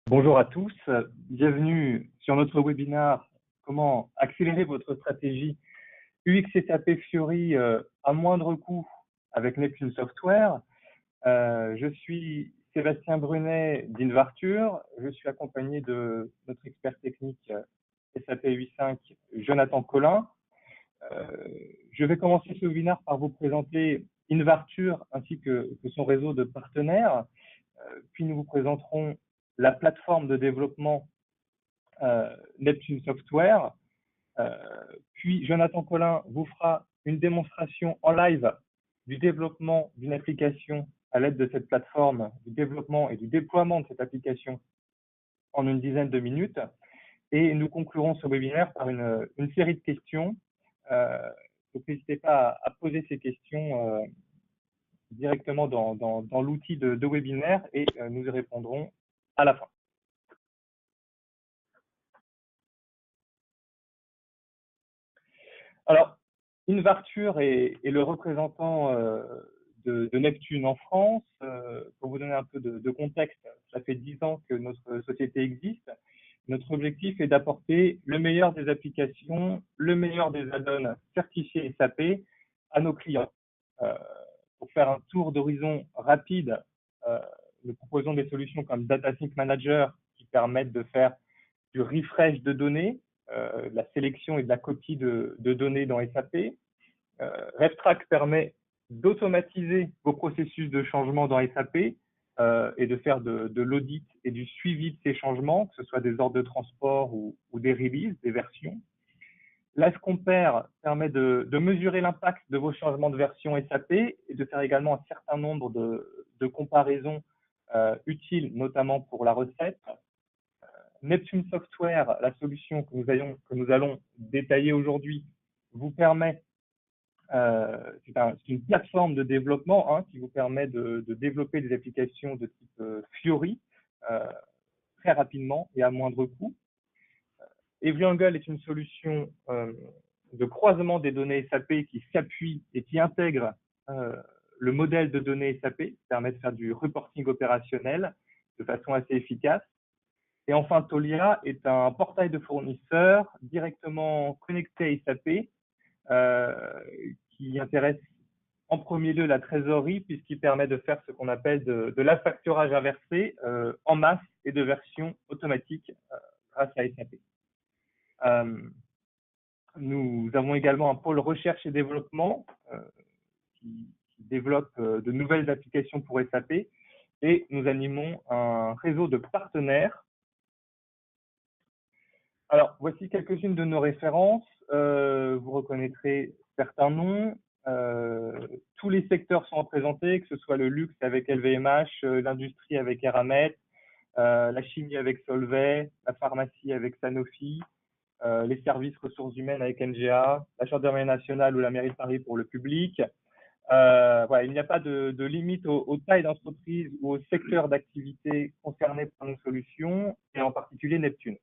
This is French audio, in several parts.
Bonjour à tous, bienvenue sur notre webinaire Comment accélérer votre stratégie UX SAP Fiori à moindre coût avec Neptune Software. Je suis Sébastien Brunet d'Invarture, je suis accompagné de notre expert technique SAP 8.5 Jonathan Collin. Je vais commencer ce webinaire par vous présenter Invarture ainsi que son réseau de partenaires. Puis nous vous présenterons la plateforme de développement Neptune Software. Puis Jonathan Collin vous fera une démonstration en live du développement d'une application à l'aide de cette plateforme, du développement et du déploiement de cette application en une dizaine de minutes. Et nous conclurons ce webinaire par une série de questions. Donc n'hésitez pas à poser ces questions directement dans l'outil de webinaire et nous y répondrons à la fin. Alors, Invarture est le représentant de Neptune en France. Pour vous donner un peu de contexte, ça fait 10 ans que notre société existe. Notre objectif est d'apporter le meilleur des applications, le meilleur des add-ons certifiés SAP à nos clients. Pour faire un tour d'horizon rapide, nous proposons des solutions comme Data Sync Manager qui permettent de faire du refresh de données, de la sélection et de la copie de données dans SAP. RevTrack permet d'automatiser vos processus de changement dans SAP et de faire de l'audit et du suivi de ces changements, que ce soit des ordres de transport ou des releases, des versions. L'AsCompare permet de mesurer l'impact de vos changements de version SAP et de faire également un certain nombre de comparaisons utiles, notamment pour la recette. Neptune Software, la solution que nous allons détailler aujourd'hui, vous permet, c'est une plateforme de développement qui vous permet de développer des applications de type Fiori très rapidement et à moindre coût. EveryAngle est une solution de croisement des données SAP qui s'appuie et qui intègre le modèle de données SAP, qui permet de faire du reporting opérationnel de façon assez efficace. Et enfin, Tolia est un portail de fournisseurs directement connecté à SAP qui intéresse en premier lieu la trésorerie puisqu'il permet de faire ce qu'on appelle de l'affacturage inversé en masse et de version automatique grâce à SAP. Nous avons également un pôle recherche et développement qui développe de nouvelles applications pour SAP et nous animons un réseau de partenaires. Alors, voici quelques-unes de nos références. Vous reconnaîtrez certains noms. Tous les secteurs sont représentés, que ce soit le luxe avec LVMH, l'industrie avec Eramet, la chimie avec Solvay, la pharmacie avec Sanofi, les services ressources humaines avec NGA, la gendarmerie nationale ou la mairie de Paris pour le public. Voilà, il n'y a pas de limite aux tailles d'entreprise ou au secteur d'activité concernés par nos solutions, et en particulier Neptune.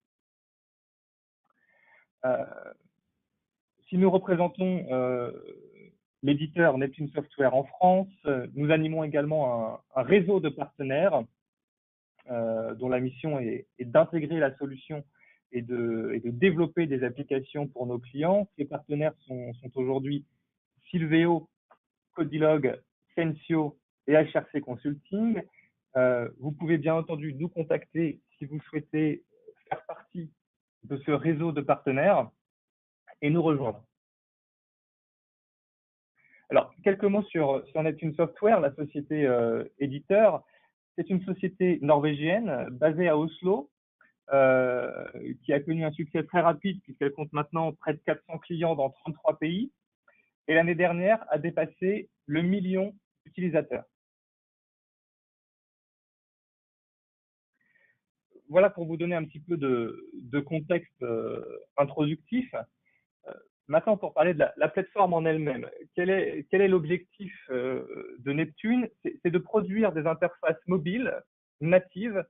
Si nous représentons l'éditeur Neptune Software en France, nous animons également un réseau de partenaires dont la mission est d'intégrer la solution et de développer des applications pour nos clients. Ces partenaires sont aujourd'hui Silveo, Codilog, Sensio et HRC Consulting. Vous pouvez bien entendu nous contacter si vous souhaitez faire partie de ce réseau de partenaires et nous rejoindre. Alors, quelques mots sur Neptune Software, la société éditeur. C'est une société norvégienne basée à Oslo qui a connu un succès très rapide puisqu'elle compte maintenant près de 400 clients dans 33 pays et l'année dernière a dépassé le million d'utilisateurs. Voilà pour vous donner un petit peu de contexte introductif. Maintenant, pour parler de la plateforme en elle-même, quel est l'objectif de Neptune? C'est de produire des interfaces mobiles natives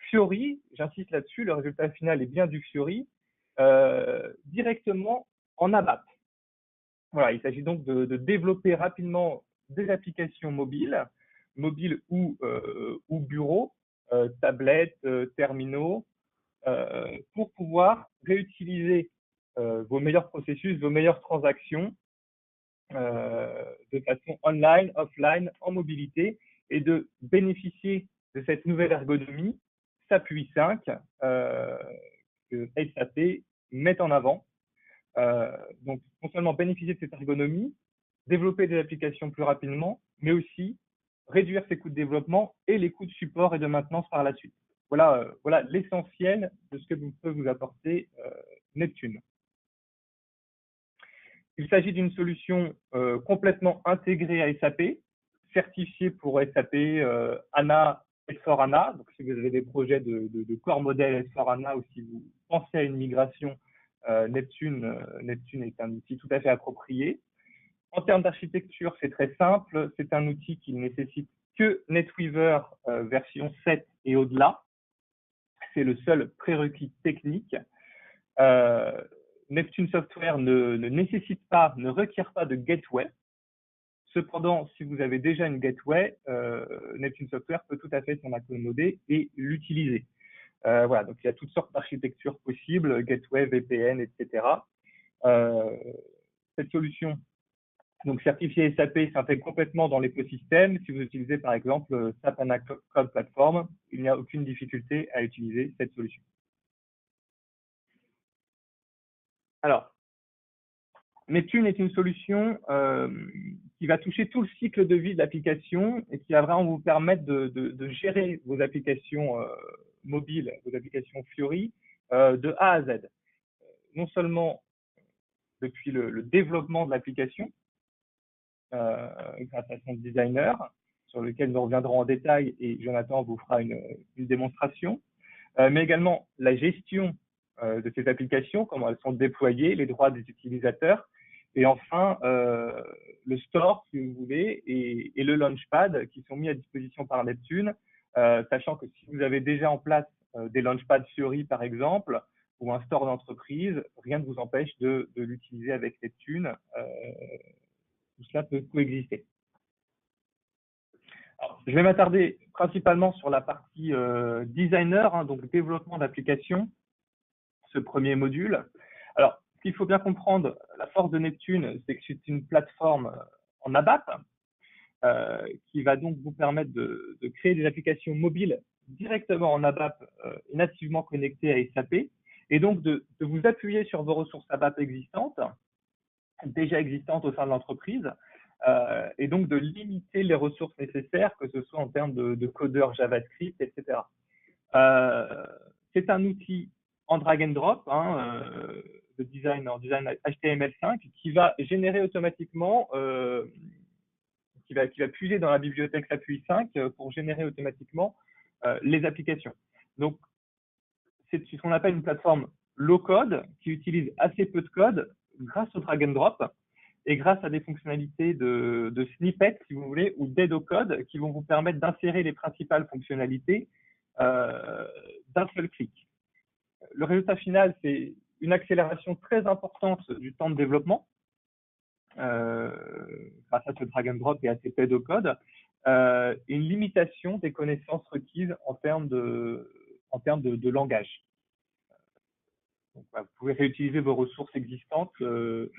Fiori, j'insiste là-dessus, le résultat final est bien du Fiori, directement en ABAP. Voilà, il s'agit donc de développer rapidement des applications mobiles ou bureaux tablettes, terminaux, pour pouvoir réutiliser vos meilleurs processus, vos meilleures transactions de façon online, offline, en mobilité, et de bénéficier de cette nouvelle ergonomie SAP 8.5 que SAP met en avant. Donc, non seulement bénéficier de cette ergonomie, développer des applications plus rapidement, mais aussi réduire ses coûts de développement et les coûts de support et de maintenance par la suite. Voilà l'essentiel de ce que peut vous apporter Neptune. Il s'agit d'une solution complètement intégrée à SAP, certifiée pour SAP HANA S4HANA. Donc, si vous avez des projets de corps modèle S4HANA ou si vous pensez à une migration, Neptune est un outil tout à fait approprié. En termes d'architecture, c'est très simple. C'est un outil qui ne nécessite que NetWeaver version 7 et au-delà. C'est le seul prérequis technique. Neptune Software ne requiert pas de gateway. Cependant, si vous avez déjà une gateway, Neptune Software peut tout à fait s'en accommoder et l'utiliser. Voilà, donc il y a toutes sortes d'architectures possibles, gateway, VPN, etc. Cette solution, donc certifiée SAP, s'intègre complètement dans l'écosystème. Si vous utilisez par exemple SAP HANA Cloud Platform, il n'y a aucune difficulté à utiliser cette solution. Alors, Neptune est une solution qui va toucher tout le cycle de vie de l'application et qui va vraiment vous permettre de gérer vos applications mobiles, vos applications Fiori, de A à Z. Non seulement depuis le développement de l'application, grâce à son designer, sur lequel nous reviendrons en détail et Jonathan vous fera une démonstration, mais également la gestion de ces applications, comment elles sont déployées, les droits des utilisateurs, et enfin le store, si vous voulez, et le Launchpad qui sont mis à disposition par Neptune, sachant que si vous avez déjà en place des Launchpads Fiori, par exemple, ou un store d'entreprise, rien ne vous empêche de l'utiliser avec Neptune. Tout cela peut coexister. Alors, je vais m'attarder principalement sur la partie designer, hein, donc développement d'applications, ce premier module. Alors, ce qu'il faut bien comprendre, la force de Neptune, c'est que c'est une plateforme en ABAP qui va donc vous permettre de créer des applications mobiles directement en ABAP et nativement connectées à SAP, et donc de vous appuyer sur vos ressources ABAP existantes, déjà existantes au sein de l'entreprise, et donc de limiter les ressources nécessaires, que ce soit en termes de codeurs JavaScript, etc. C'est un outil en drag and drop, hein, de design en design HTML5 qui va générer automatiquement, qui va puiser dans la bibliothèque SAP 8.5 pour générer automatiquement les applications. Donc, c'est ce qu'on appelle une plateforme low code qui utilise assez peu de code grâce au drag and drop et grâce à des fonctionnalités de snippets, si vous voulez, ou d'aide au code qui vont vous permettre d'insérer les principales fonctionnalités d'un seul clic. Le résultat final, c'est une accélération très importante du temps de développement grâce à ce drag and drop et à ces aides au code, une limitation des connaissances requises en termes de langage. Donc, vous pouvez réutiliser vos ressources existantes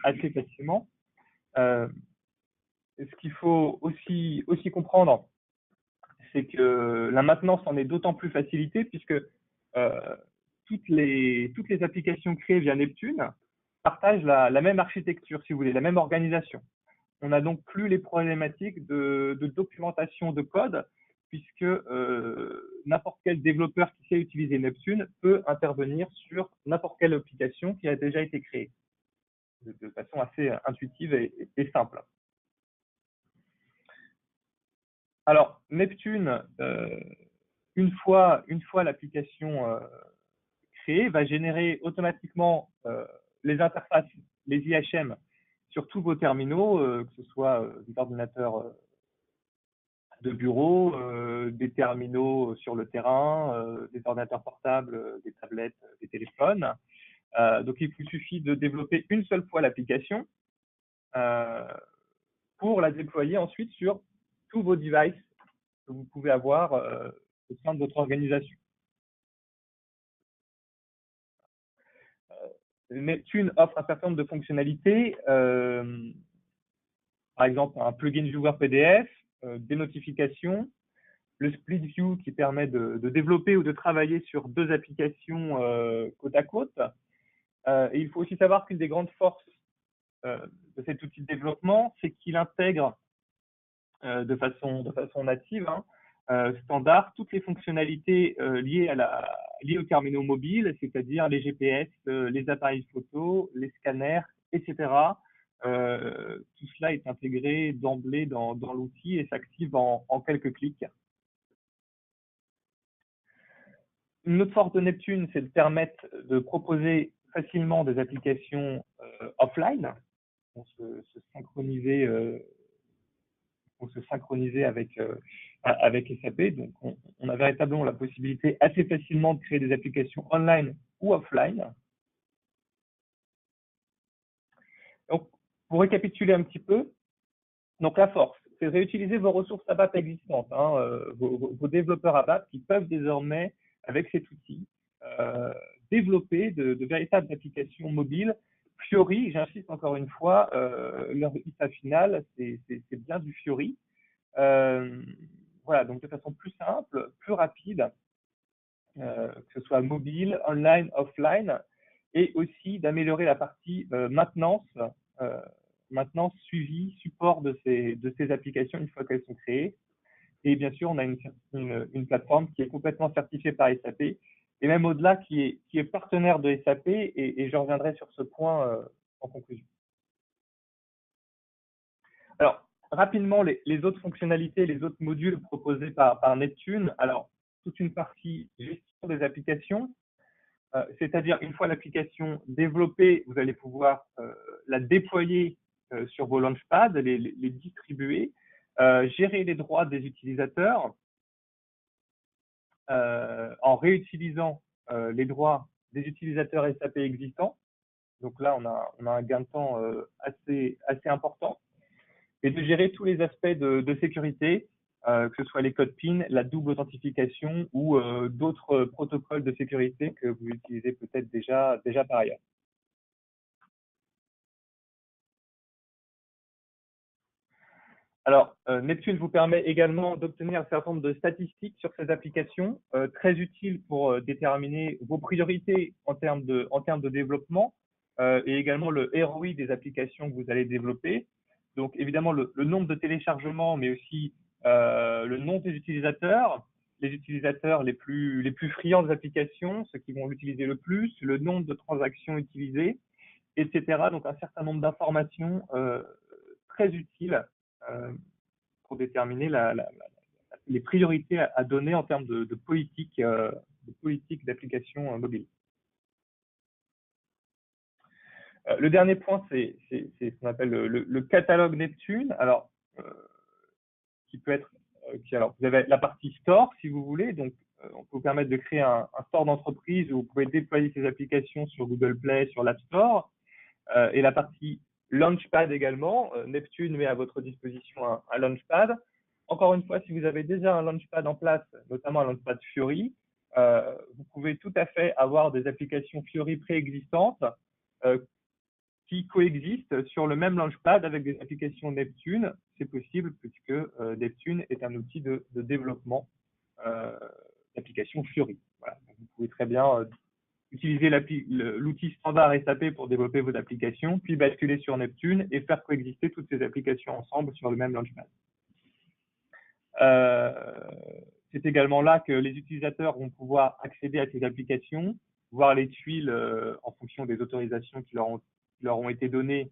assez facilement. Ce qu'il faut aussi comprendre, c'est que la maintenance en est d'autant plus facilitée puisque toutes les applications créées via Neptune partagent la même architecture, si vous voulez, la même organisation. On n'a donc plus les problématiques de documentation de code, puisque n'importe quel développeur qui sait utiliser Neptune peut intervenir sur n'importe quelle application qui a déjà été créée, de façon assez intuitive et simple. Alors, Neptune, une fois l'application créée, va générer automatiquement les interfaces, les IHM, sur tous vos terminaux, que ce soit des ordinateurs de bureau, des terminaux sur le terrain, des ordinateurs portables, des tablettes, des téléphones. Donc, il vous suffit de développer une seule fois l'application pour la déployer ensuite sur tous vos devices que vous pouvez avoir au sein de votre organisation. Neptune offre un certain nombre de fonctionnalités, par exemple un plugin viewer PDF, des notifications, le split view qui permet de développer ou de travailler sur deux applications côte à côte. Et il faut aussi savoir qu'une des grandes forces de cet outil de développement, c'est qu'il intègre de façon native, standard, toutes les fonctionnalités liées aux terminaux mobiles, c'est-à-dire les GPS, les appareils photo, les scanners, etc. Tout cela est intégré d'emblée dans l'outil et s'active en quelques clics. Une autre force de Neptune, c'est de permettre de proposer facilement des applications offline, pour se synchroniser avec SAP. Donc, on a véritablement la possibilité assez facilement de créer des applications online ou offline. Donc, pour récapituler un petit peu, donc la force, c'est de réutiliser vos ressources ABAP existantes, vos développeurs ABAP qui peuvent désormais, avec cet outil, développer de véritables applications mobiles. Fiori, j'insiste encore une fois, leur ISA final, c'est bien du Fiori. Voilà, donc de façon plus simple, plus rapide, que ce soit mobile, online, offline, et aussi d'améliorer la partie maintenance, suivi, support de ces applications une fois qu'elles sont créées. Et bien sûr, on a une plateforme qui est complètement certifiée par SAP, et même au-delà, qui est partenaire de SAP, et je reviendrai sur ce point en conclusion. Alors, rapidement, les autres fonctionnalités, les autres modules proposés par Neptune. Alors, toute une partie gestion des applications, c'est-à-dire une fois l'application développée, vous allez pouvoir la déployer sur vos launchpads, les distribuer, gérer les droits des utilisateurs en réutilisant les droits des utilisateurs SAP existants. Donc là, on a un gain de temps assez important. Et de gérer tous les aspects de sécurité, que ce soit les codes PIN, la double authentification ou d'autres protocoles de sécurité que vous utilisez peut-être déjà par ailleurs. Alors, Neptune vous permet également d'obtenir un certain nombre de statistiques sur ces applications, très utiles pour déterminer vos priorités en termes de développement et également le ROI des applications que vous allez développer. Donc, évidemment, le nombre de téléchargements, mais aussi le nom des utilisateurs, les utilisateurs les plus friands des applications, ceux qui vont l'utiliser le plus, le nombre de transactions utilisées, etc. Donc, un certain nombre d'informations très utiles pour déterminer les priorités à donner en termes de politique d'application mobile. Le dernier point, c'est ce qu'on appelle le catalogue Neptune. Alors, qui peut être, alors vous avez la partie store, si vous voulez. Donc, on peut vous permettre de créer un store d'entreprise où vous pouvez déployer ces applications sur Google Play, sur l'App Store. Et la partie Launchpad également. Neptune met à votre disposition un Launchpad. Encore une fois, si vous avez déjà un Launchpad en place, notamment un Launchpad Fiori, vous pouvez tout à fait avoir des applications Fiori préexistantes qui coexistent sur le même Launchpad avec des applications Neptune. C'est possible puisque Neptune est un outil de développement d'applications Fiori. Voilà. Donc, vous pouvez très bien utiliser l'outil standard SAP pour développer vos applications, puis basculer sur Neptune et faire coexister toutes ces applications ensemble sur le même Launchpad. C'est également là que les utilisateurs vont pouvoir accéder à ces applications, voir les tuiles en fonction des autorisations qui leur ont été données,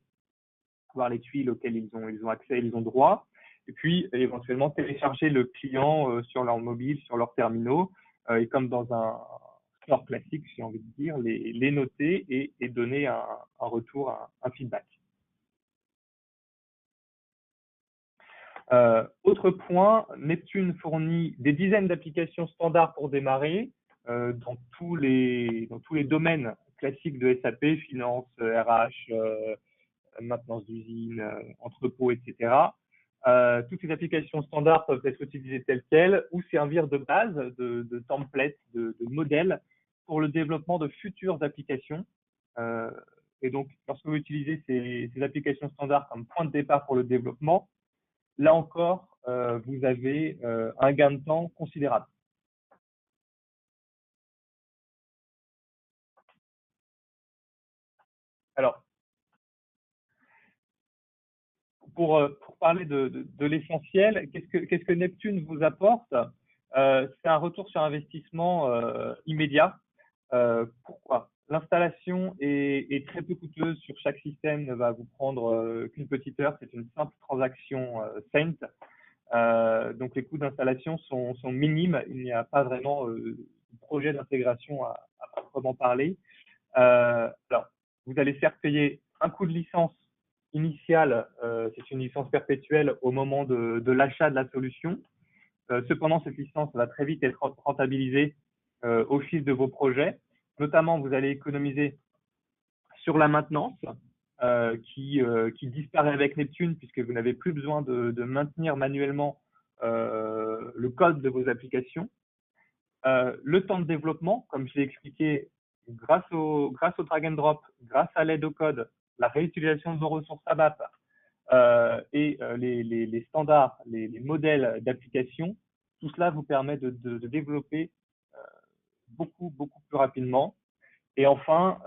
voir les tuiles auxquelles ils ont accès, ils ont droit, et puis éventuellement télécharger le client sur leur mobile, sur leurs terminaux, et comme dans un store classique, j'ai envie de dire, les noter et donner un retour, un feedback. Autre point, Neptune fournit des dizaines d'applications standards pour démarrer dans tous les domaines classiques de SAP, finance, RH, maintenance d'usine, entrepôt, etc. Toutes ces applications standards peuvent être utilisées telles quelles ou servir de base, de template, de modèle pour le développement de futures applications. Euh, et donc, lorsque vous utilisez ces applications standards comme point de départ pour le développement, là encore, vous avez un gain de temps considérable. Alors, pour parler de l'essentiel, qu'est-ce que Neptune vous apporte? C'est un retour sur investissement immédiat. Pourquoi? L'installation est très peu coûteuse sur chaque système, ne va vous prendre qu'une petite heure. C'est une simple transaction Saint. Donc les coûts d'installation sont minimes. Il n'y a pas vraiment de projet d'intégration à proprement parler. Alors, vous allez certes payer un coût de licence initiale, c'est une licence perpétuelle au moment de l'achat de la solution. Cependant, cette licence va très vite être rentabilisée au fil de vos projets. Notamment, vous allez économiser sur la maintenance qui disparaît avec Neptune puisque vous n'avez plus besoin de maintenir manuellement le code de vos applications. Le temps de développement, comme je l'ai expliqué, grâce au drag and drop, grâce à l'aide au code, la réutilisation de vos ressources ABAP et les standards, les modèles d'application, tout cela vous permet de développer beaucoup plus rapidement. Et enfin,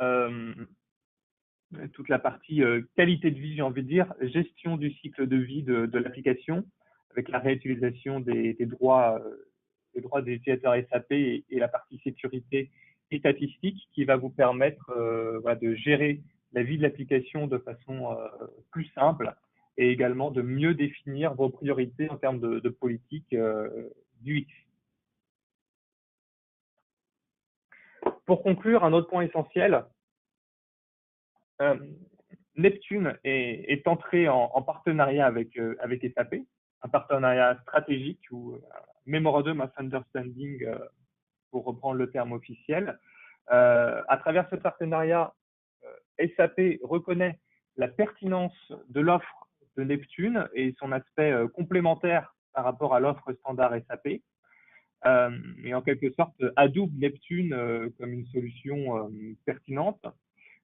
toute la partie qualité de vie, j'ai envie de dire, gestion du cycle de vie de l'application, avec la réutilisation des droits des utilisateurs SAP et la partie sécurité et statistique qui va vous permettre voilà, de gérer la vie de l'application de façon plus simple et également de mieux définir vos priorités en termes de politique du X. Pour conclure, un autre point essentiel, euh, Neptune est entré en partenariat avec SAP, un partenariat stratégique ou Memorandum of Understanding pour reprendre le terme officiel. À travers ce partenariat, SAP reconnaît la pertinence de l'offre de Neptune et son aspect complémentaire par rapport à l'offre standard SAP. Et en quelque sorte adoube Neptune comme une solution pertinente.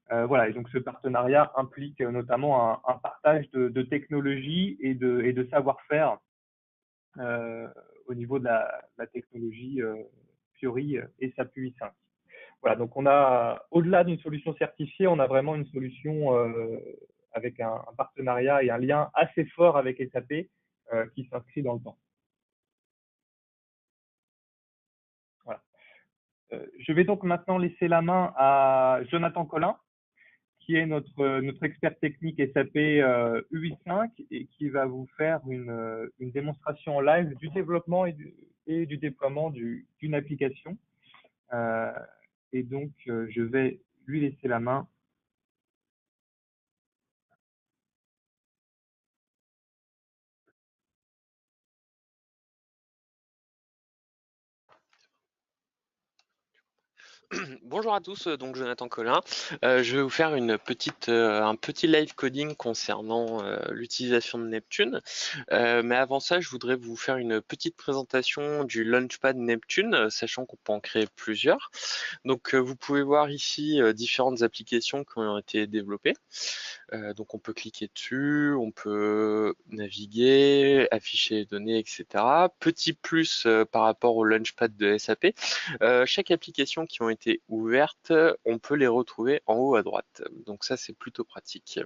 Voilà, et donc ce partenariat implique notamment un partage de technologies et de savoir-faire au niveau de la technologie Fiori et SAP UI5. Voilà, donc on a, au-delà d'une solution certifiée, on a vraiment une solution avec un partenariat et un lien assez fort avec SAP qui s'inscrit dans le temps. Voilà. Je vais donc maintenant laisser la main à Jonathan Collin, qui est notre expert technique SAP UI5 et qui va vous faire une démonstration en live du développement et du déploiement d'une application. Et donc, je vais lui laisser la main. Bonjour à tous, donc Jonathan Collin. Je vais vous faire un petit live coding concernant l'utilisation de Neptune. Mais avant ça, je voudrais vous faire une petite présentation du Launchpad Neptune, sachant qu'on peut en créer plusieurs. Donc vous pouvez voir ici différentes applications qui ont été développées. Donc on peut cliquer dessus, on peut naviguer, afficher les données, etc. Petit plus par rapport au Launchpad de SAP, chaque application qui ont été ouvertes, on peut les retrouver en haut à droite. Donc ça c'est plutôt pratique.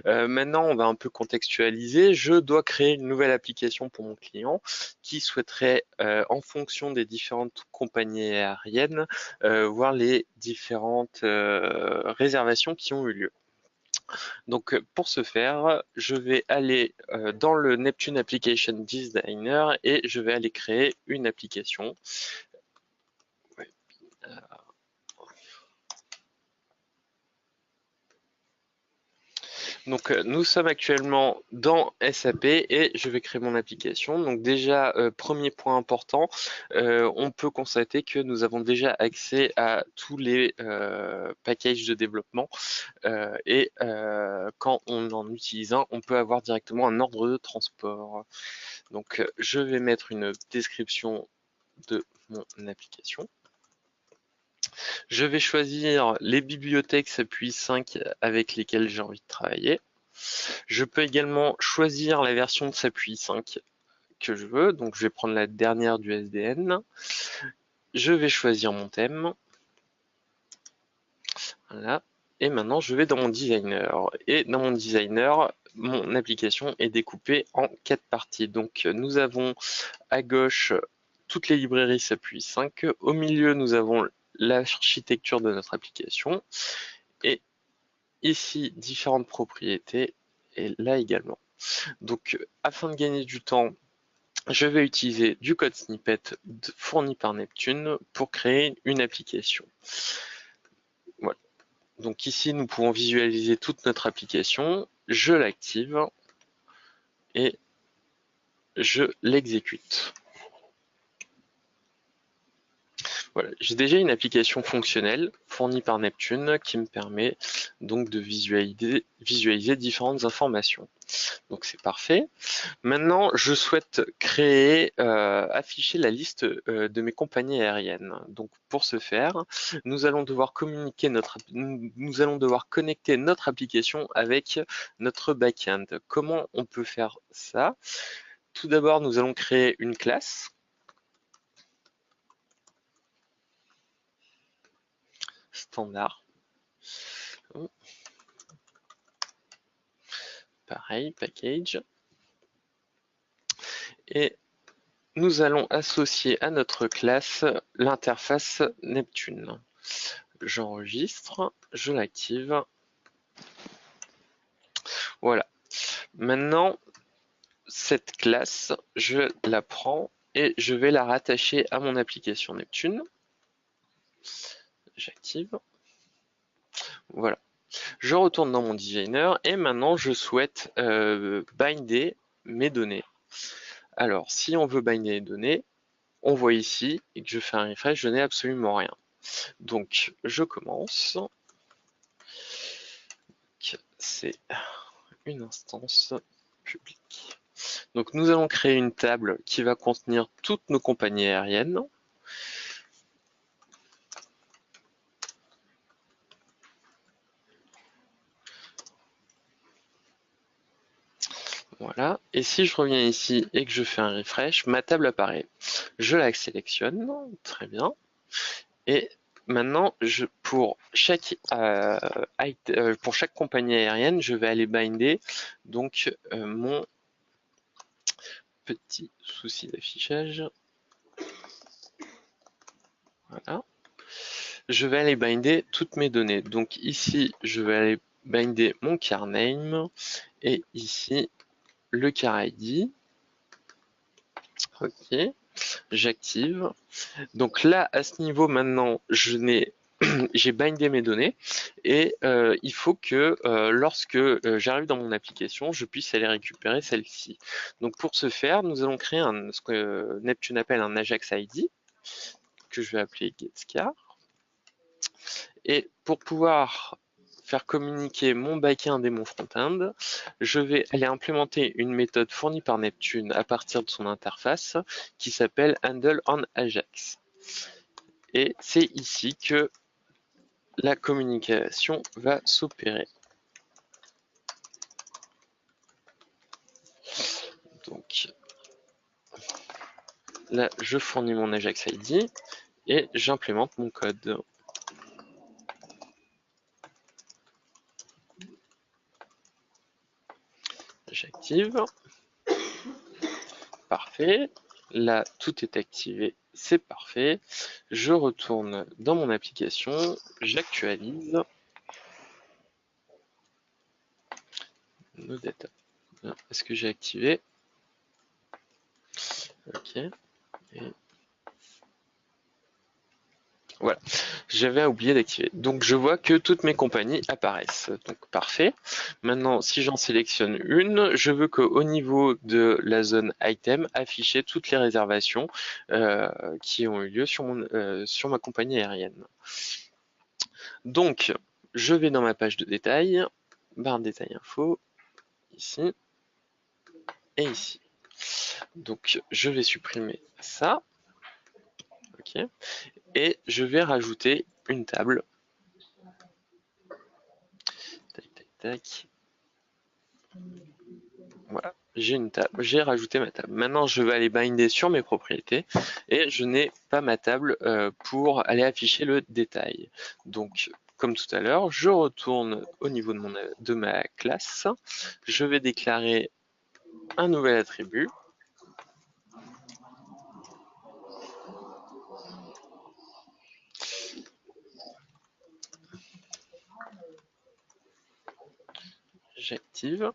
Maintenant on va un peu contextualiser. Je dois créer une nouvelle application pour mon client qui souhaiterait, en fonction des différentes compagnies aériennes, voir les différentes réservations qui ont eu lieu. Donc pour ce faire, je vais aller dans le Neptune Application Designer et je vais aller créer une application. Donc nous sommes actuellement dans SAP et je vais créer mon application. Donc déjà, premier point important, on peut constater que nous avons déjà accès à tous les packages de développement et quand on en utilise un, on peut avoir directement un ordre de transport. Donc je vais mettre une description de mon application. Je vais choisir les bibliothèques SAPUI 5 avec lesquelles j'ai envie de travailler. Je peux également choisir la version de SAPUI 5 que je veux. Donc je vais prendre la dernière du SDN. Je vais choisir mon thème. Voilà. Et maintenant je vais dans mon designer. Et dans mon designer, mon application est découpée en 4 parties. Donc nous avons à gauche toutes les librairies SAPUI 5. Au milieu, nous avons l'architecture de notre application. Et ici, différentes propriétés. Et là également. Donc, afin de gagner du temps, je vais utiliser du code snippet fourni par Neptune pour créer une application. Voilà. Donc ici, nous pouvons visualiser toute notre application. Je l'active et je l'exécute. Voilà, j'ai déjà une application fonctionnelle fournie par Neptune qui me permet donc de visualiser différentes informations. Donc c'est parfait. Maintenant, je souhaite afficher la liste de mes compagnies aériennes. Donc pour ce faire, nous allons devoir connecter notre application avec notre backend. Comment on peut faire ça? Tout d'abord, nous allons créer une classe. Standard. Pareil, package. Et nous allons associer à notre classe l'interface Neptune. J'enregistre, je l'active. Voilà. Maintenant, cette classe, je la prends et je vais la rattacher à mon application Neptune. J'active. Voilà. Je retourne dans mon designer et maintenant je souhaite binder mes données. Alors, si on veut binder les données, on voit ici et que je fais un refresh, je n'ai absolument rien. Donc, je commence. C'est une instance publique. Donc, nous allons créer une table qui va contenir toutes nos compagnies aériennes. Voilà. Et si je reviens ici et que je fais un refresh, ma table apparaît. Je la sélectionne. Très bien. Et maintenant, pour chaque compagnie aérienne, je vais aller binder donc mon petit souci d'affichage. Voilà. Je vais aller binder toutes mes données. Donc ici, je vais aller binder mon car name et ici le car ID. Ok, j'active. Donc là, à ce niveau, maintenant, j'ai bindé mes données et il faut que lorsque j'arrive dans mon application, je puisse aller récupérer celle-ci. Donc pour ce faire, nous allons créer ce que Neptune appelle un Ajax ID, que je vais appeler getScar. Et pour pouvoir faire communiquer mon backend et mon front-end, je vais aller implémenter une méthode fournie par Neptune à partir de son interface qui s'appelle handle on Ajax. Et c'est ici que la communication va s'opérer. Donc là, je fournis mon Ajax ID et j'implémente mon code. J'active. Parfait. Là, tout est activé. C'est parfait. Je retourne dans mon application. J'actualise. Nos data. Est-ce que j'ai activé? Ok. Et Voilà, j'avais oublié d'activer. Donc je vois que toutes mes compagnies apparaissent. Donc parfait. Maintenant, si j'en sélectionne une, je veux qu'au niveau de la zone item, afficher toutes les réservations qui ont eu lieu sur ma compagnie aérienne. Donc, je vais dans ma page de détail, barre de détail info, ici et ici. Donc, je vais supprimer ça. Ok. Et je vais rajouter une table. Tac, tac, tac. Voilà, j'ai une table, j'ai rajouté ma table. Maintenant, je vais aller binder sur mes propriétés et je n'ai pas ma table pour aller afficher le détail. Donc, comme tout à l'heure, je retourne au niveau de ma classe. Je vais déclarer un nouvel attribut. J'active.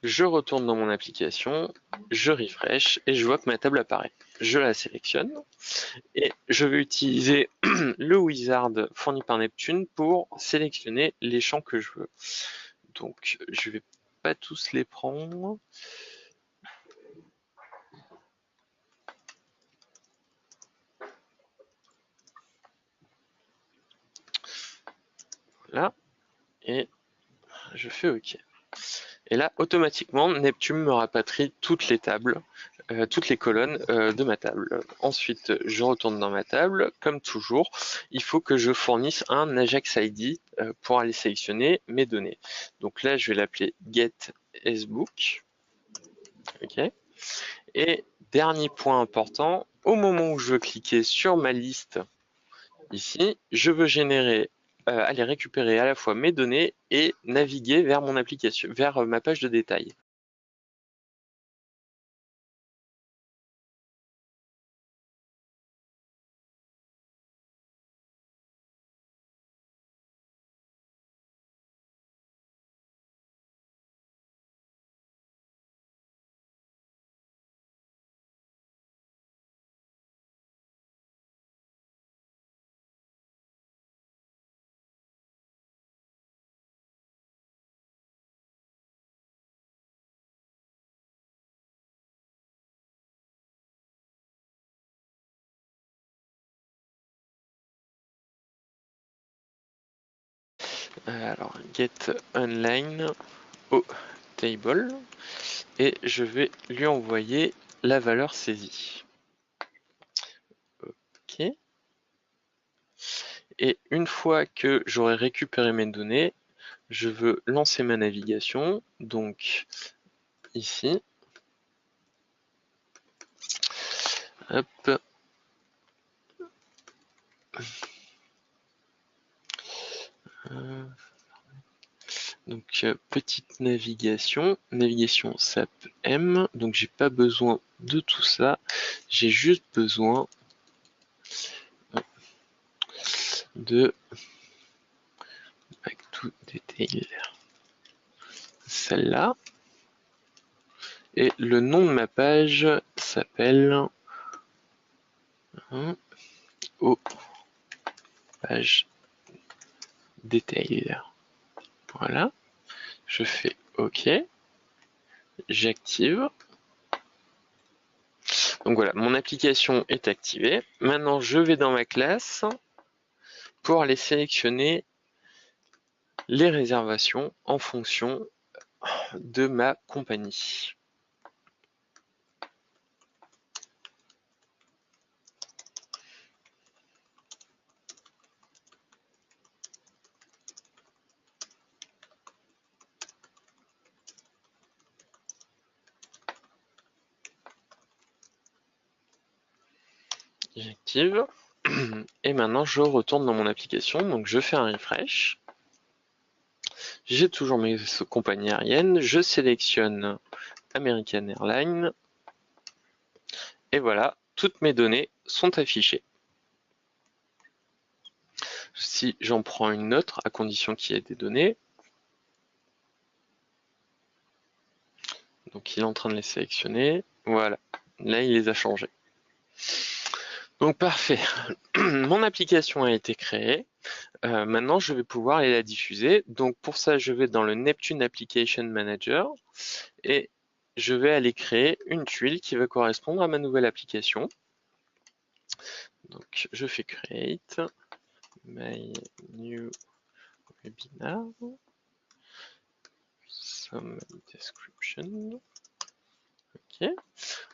Je retourne dans mon application, je refresh et je vois que ma table apparaît. Je la sélectionne et je vais utiliser le wizard fourni par Neptune pour sélectionner les champs que je veux. Donc je vais pas tous les prendre. Là, et je fais OK. Et là, automatiquement, Neptune me rapatrie toutes les tables, toutes les colonnes de ma table. Ensuite, je retourne dans ma table. Comme toujours, il faut que je fournisse un Ajax ID pour aller sélectionner mes données. Donc là, je vais l'appeler getSbook. OK. Et dernier point important, au moment où je veux cliquer sur ma liste ici, je veux aller récupérer à la fois mes données et naviguer vers mon application, vers ma page de détail. Alors, get online au table et je vais lui envoyer la valeur saisie. OK. Et une fois que j'aurai récupéré mes données, je veux lancer ma navigation. Donc ici, hop. Donc petite navigation, navigation SAP M. Donc j'ai pas besoin de tout ça, j'ai juste besoin de back to detail, celle-là. Et le nom de ma page s'appelle au page detail. Voilà, je fais OK, j'active. Donc voilà, mon application est activée. Maintenant, je vais dans ma classe pour aller sélectionner les réservations en fonction de ma compagnie. J'active. Et maintenant, je retourne dans mon application. Donc, je fais un refresh. J'ai toujours mes compagnies aériennes. Je sélectionne American Airlines. Et voilà, toutes mes données sont affichées. Si j'en prends une autre, à condition qu'il y ait des données. Donc, il est en train de les sélectionner. Voilà. Là, il les a changées. Donc parfait, mon application a été créée. Maintenant, je vais pouvoir aller la diffuser. Donc pour ça, je vais dans le Neptune Application Manager et je vais aller créer une tuile qui va correspondre à ma nouvelle application. Donc je fais Create My New Webinar, Some Description. Ok.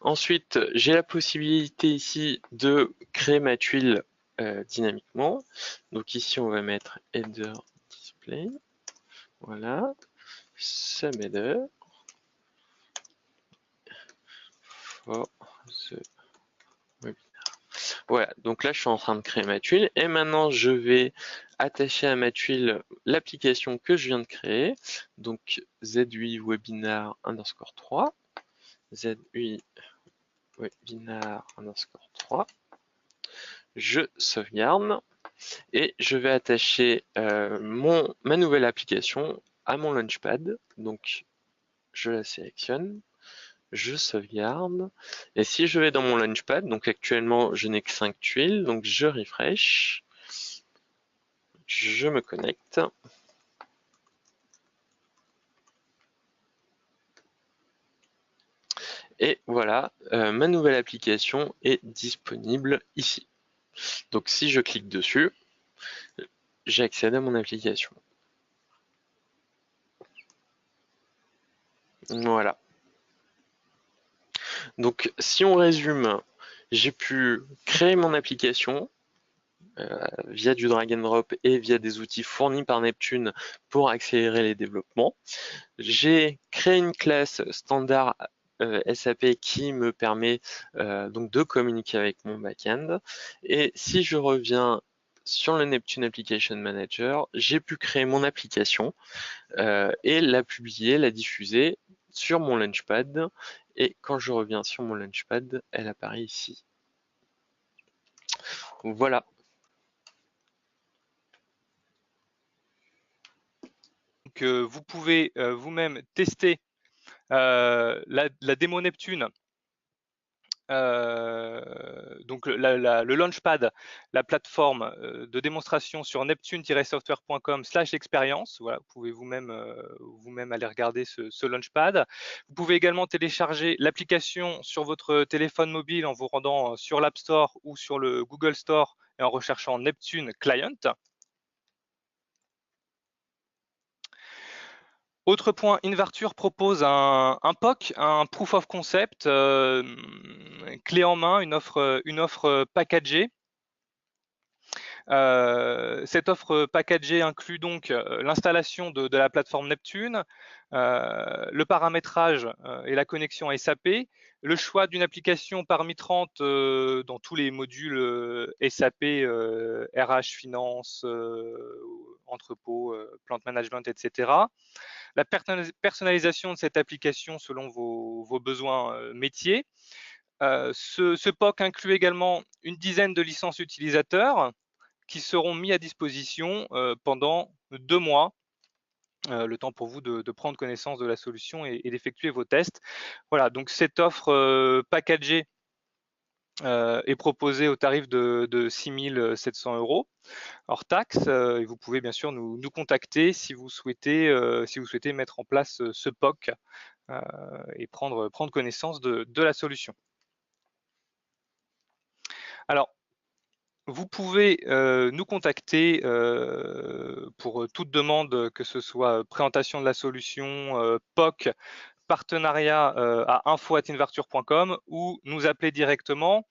Ensuite, j'ai la possibilité ici de créer ma tuile dynamiquement. Donc ici, on va mettre Header Display. Voilà. Some header for the webinar. Voilà, donc là je suis en train de créer ma tuile et maintenant je vais attacher à ma tuile l'application que je viens de créer. Donc ZUI Webinar underscore 3, ZUI Webinar underscore 3. Je sauvegarde et je vais attacher ma nouvelle application à mon Launchpad. Donc je la sélectionne, je sauvegarde. Et si je vais dans mon Launchpad, donc actuellement je n'ai que 5 tuiles, donc je refresh, je me connecte. Et voilà, ma nouvelle application est disponible ici. Donc si je clique dessus, j'accède à mon application. Voilà. Donc si on résume, j'ai pu créer mon application via du drag and drop et via des outils fournis par Neptune pour accélérer les développements. J'ai créé une classe standard SAP qui me permet donc de communiquer avec mon backend. Et si je reviens sur le Neptune Application Manager, j'ai pu créer mon application et la publier, la diffuser sur mon Launchpad. Et quand je reviens sur mon Launchpad, elle apparaît ici. Voilà. Donc, vous pouvez vous-même tester la démo Neptune. Donc le Launchpad, la plateforme de démonstration sur neptune-software.com/expérience. Voilà, vous pouvez vous-même aller regarder ce Launchpad. Vous pouvez également télécharger l'application sur votre téléphone mobile en vous rendant sur l'App Store ou sur le Google Store et en recherchant Neptune Client. Autre point, Invarture propose un POC, un Proof of Concept, clé en main, une offre packagée. Cette offre packagée inclut donc l'installation de la plateforme Neptune, le paramétrage et la connexion SAP, le choix d'une application parmi 30 dans tous les modules SAP, RH, finance, entrepôt, plant management, etc. La personnalisation de cette application selon vos besoins métiers. Ce POC inclut également une dizaine de licences utilisateurs qui seront mis à disposition pendant 2 mois, le temps pour vous de prendre connaissance de la solution et d'effectuer vos tests. Voilà, donc cette offre packagée est proposée au tarif de 6 700 € hors taxe. Et vous pouvez bien sûr nous contacter si vous souhaitez mettre en place ce POC et prendre connaissance de la solution. Alors, vous pouvez nous contacter pour toute demande, que ce soit présentation de la solution, POC, partenariat à info@invarture.com ou nous appeler directement.